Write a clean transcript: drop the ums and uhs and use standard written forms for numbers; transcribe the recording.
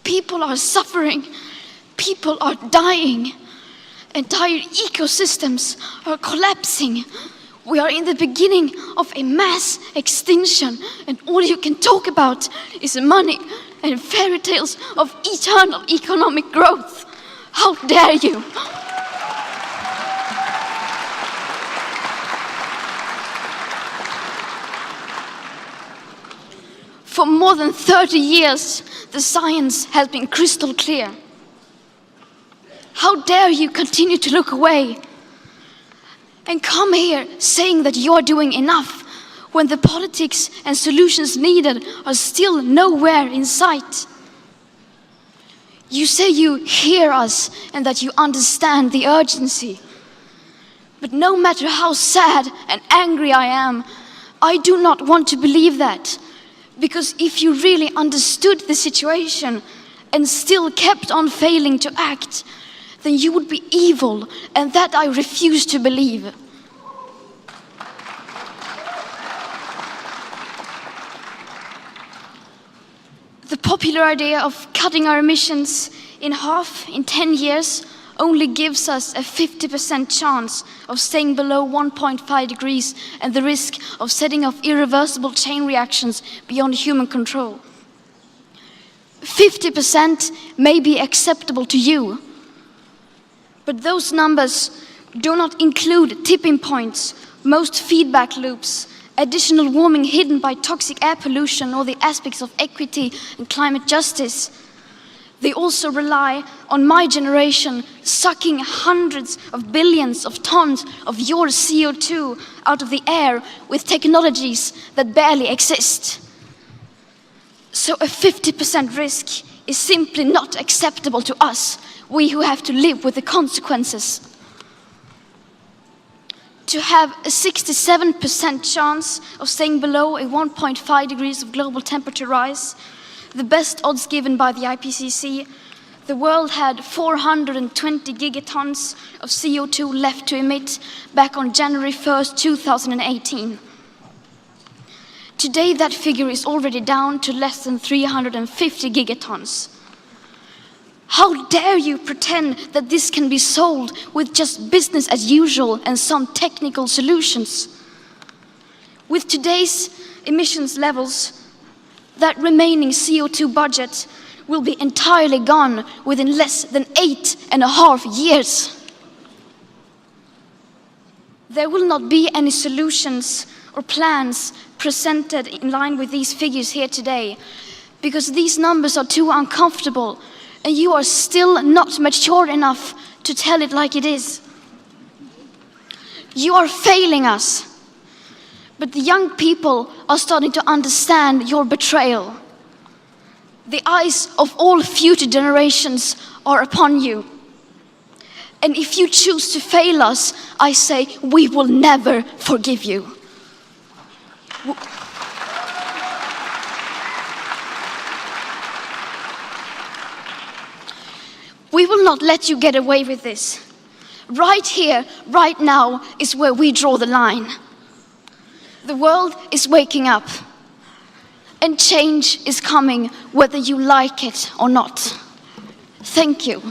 People are suffering. People are dying. Entire ecosystems are collapsing. We are in the beginning of a mass extinction, and all you can talk about is money and fairy tales of eternal economic growth. How dare you? For more than 30 years, the science has been crystal clear. How dare you continue to look away and come here saying that you're doing enough when the politics and solutions needed are still nowhere in sight? You say you hear us and that you understand the urgency. But no matter how sad and angry I am, I do not want to believe that. Because if you really understood the situation and still kept on failing to act, then you would be evil, and that I refuse to believe. The popular idea of cutting our emissions in half in 10 years only gives us a 50% chance of staying below 1.5 degrees and the risk of setting off irreversible chain reactions beyond human control. 50% may be acceptable to you, but those numbers do not include tipping points, most feedback loops, additional warming hidden by toxic air pollution, or the aspects of equity and climate justice. They also rely on my generation sucking hundreds of billions of tons of your CO2 out of the air with technologies that barely exist. So a 50% risk is simply not acceptable to us, we who have to live with the consequences. To have a 67% chance of staying below a 1.5 degrees of global temperature rise, the best odds given by the IPCC, the world had 420 gigatons of CO2 left to emit back on January 1st, 2018. Today, that figure is already down to less than 350 gigatons. How dare you pretend that this can be solved with just business as usual and some technical solutions? With today's emissions levels, that remaining CO2 budget will be entirely gone within less than 8.5 years. There will not be any solutions or plans presented in line with these figures here today, because these numbers are too uncomfortable, and you are still not mature enough to tell it like it is. You are failing us. But the young people are starting to understand your betrayal. The eyes of all future generations are upon you. And if you choose to fail us, I say we will never forgive you. We will not let you get away with this. Right here, right now, is where we draw the line. The world is waking up, and change is coming whether you like it or not. Thank you.